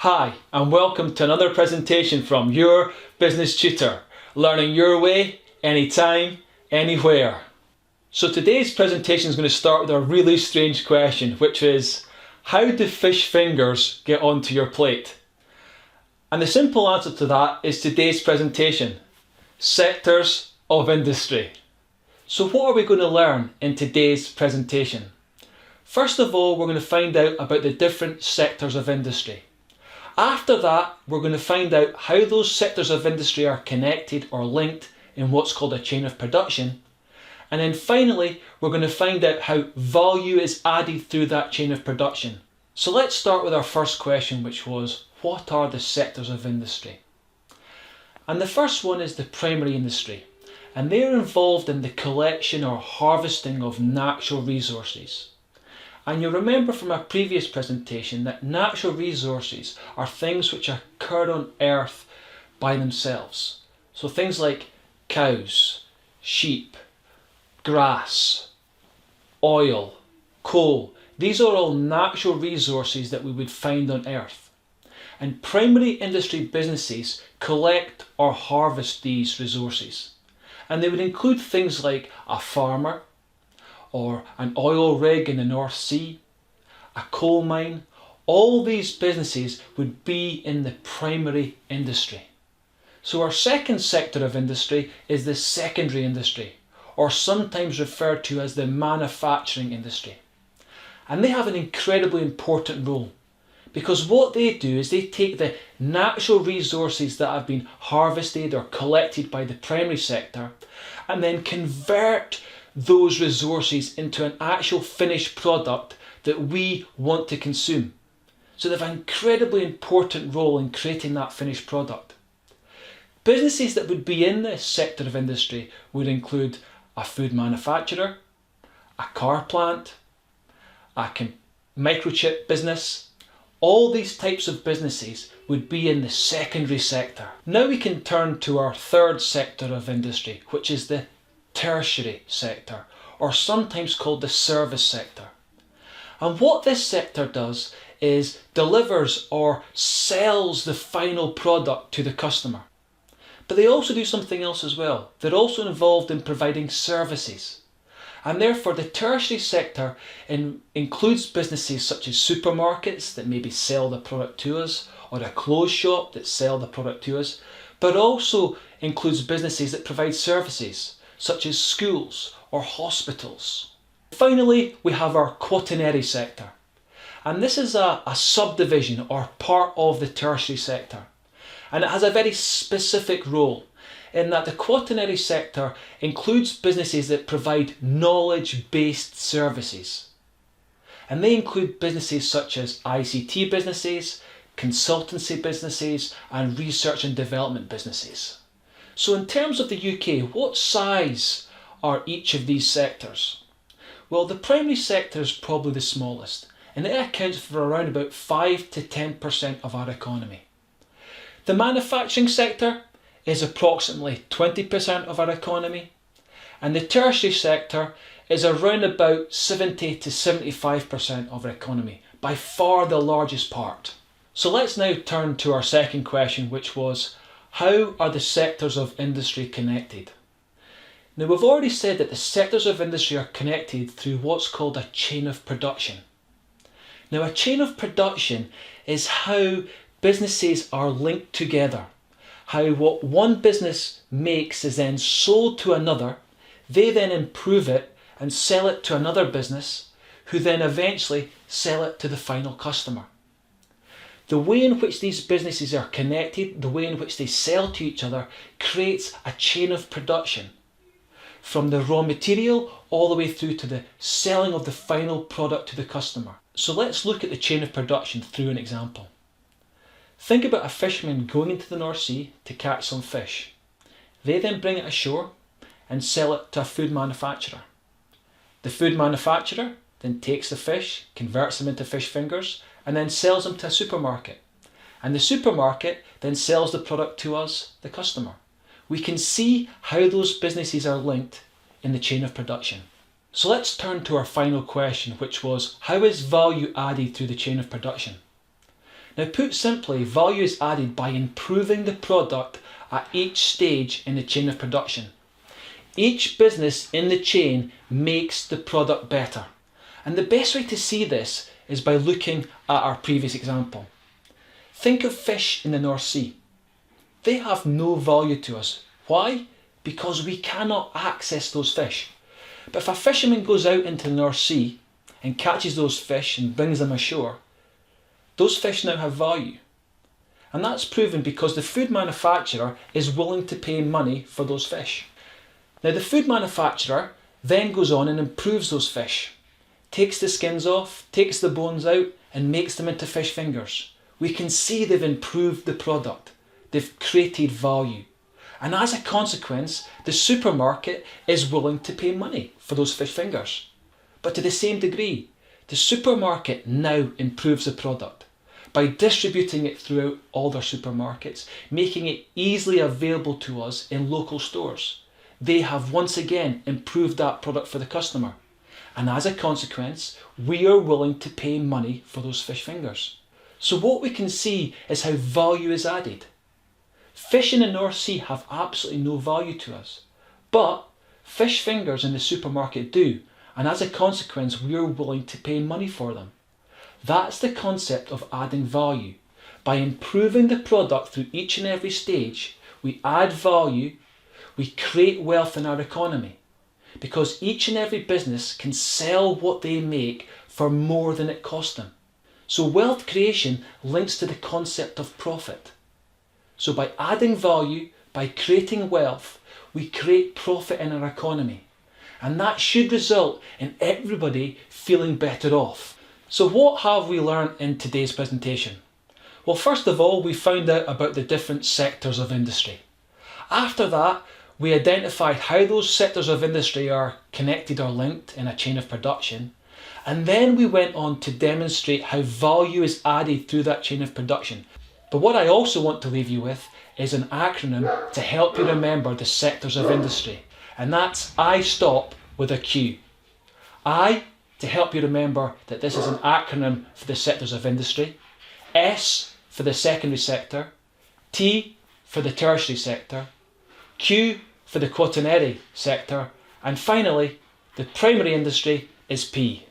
Hi, and welcome to another presentation from your business tutor, learning your way, anytime, anywhere. So today's presentation is going to start with a really strange question, which is, how do fish fingers get onto your plate? And the simple answer to that is today's presentation, sectors of industry. So what are we going to learn in today's presentation? First of all, we're going to find out about the different sectors of industry. After that, we're going to find out how those sectors of industry are connected or linked in what's called a chain of production. And then finally, we're going to find out how value is added through that chain of production. So let's start with our first question, which was, what are the sectors of industry? And the first one is the primary industry. And they're involved in the collection or harvesting of natural resources. And you'll remember from our previous presentation that natural resources are things which occur on earth by themselves. So things like cows, sheep, grass, oil, coal. These are all natural resources that we would find on earth. And primary industry businesses collect or harvest these resources. And they would include things like a farmer, or an oil rig in the North Sea, a coal mine. All these businesses would be in the primary industry. So our second sector of industry is the secondary industry, or sometimes referred to as the manufacturing industry. And they have an incredibly important role, because what they do is they take the natural resources that have been harvested or collected by the primary sector and then convert those resources into an actual finished product that we want to consume. So they have an incredibly important role in creating that finished product. Businesses that would be in this sector of industry would include a food manufacturer, a car plant, a microchip business. All these types of businesses would be in the secondary sector. Now we can turn to our third sector of industry, which is the tertiary sector, or sometimes called the service sector. And what this sector does is delivers or sells the final product to the customer. But they also do something else as well. They're also involved in providing services. And therefore the tertiary sector includes businesses such as supermarkets that maybe sell the product to us, or a clothes shop that sell the product to us, but also includes businesses that provide services such as schools or hospitals. Finally, we have our quaternary sector. And this is a subdivision or part of the tertiary sector. And it has a very specific role in that the quaternary sector includes businesses that provide knowledge-based services. And they include businesses such as ICT businesses, consultancy businesses, and research and development businesses. So in terms of the UK, what size are each of these sectors? Well, the primary sector is probably the smallest, and it accounts for around about 5 to 10% of our economy. The manufacturing sector is approximately 20% of our economy, and the tertiary sector is around about 70 to 75% of our economy, by far the largest part. So let's now turn to our second question, which was, how are the sectors of industry connected? Now we've already said that the sectors of industry are connected through what's called a chain of production. Now a chain of production is how businesses are linked together. How what one business makes is then sold to another, they then improve it and sell it to another business, who then eventually sell it to the final customer. The way in which these businesses are connected, the way in which they sell to each other, creates a chain of production. From the raw material all the way through to the selling of the final product to the customer. So let's look at the chain of production through an example. Think about a fisherman going into the North Sea to catch some fish. They then bring it ashore and sell it to a food manufacturer. The food manufacturer then takes the fish, converts them into fish fingers, and then sells them to a supermarket. And the supermarket then sells the product to us, the customer. We can see how those businesses are linked in the chain of production. So let's turn to our final question, which was, how is value added through the chain of production? Now, put simply, value is added by improving the product at each stage in the chain of production. Each business in the chain makes the product better. And the best way to see this is by looking at our previous example. Think of fish in the North Sea. They have no value to us. Why? Because we cannot access those fish. But if a fisherman goes out into the North Sea and catches those fish and brings them ashore, those fish now have value. And that's proven because the food manufacturer is willing to pay money for those fish. Now, the food manufacturer then goes on and improves those fish, takes the skins off, takes the bones out, and makes them into fish fingers. We can see they've improved the product. They've created value. And as a consequence, the supermarket is willing to pay money for those fish fingers. But to the same degree, the supermarket now improves the product by distributing it throughout all their supermarkets, making it easily available to us in local stores. They have once again improved that product for the customer. And as a consequence, we are willing to pay money for those fish fingers. So what we can see is how value is added. Fish in the North Sea have absolutely no value to us, but fish fingers in the supermarket do, and as a consequence we are willing to pay money for them. That's the concept of adding value. By improving the product through each and every stage, we add value, we create wealth in our economy, because each and every business can sell what they make for more than it cost them. So wealth creation links to the concept of profit. So by adding value, by creating wealth, we create profit in our economy. And that should result in everybody feeling better off. So what have we learned in today's presentation? Well, first of all, we found out about the different sectors of industry. After that, we identified how those sectors of industry are connected or linked in a chain of production. And then we went on to demonstrate how value is added through that chain of production. But what I also want to leave you with is an acronym to help you remember the sectors of industry. And that's I stop with a Q. I, to help you remember that this is an acronym for the sectors of industry. S for the secondary sector. T for the tertiary sector. Q for the quaternary sector. And finally, the primary industry is P.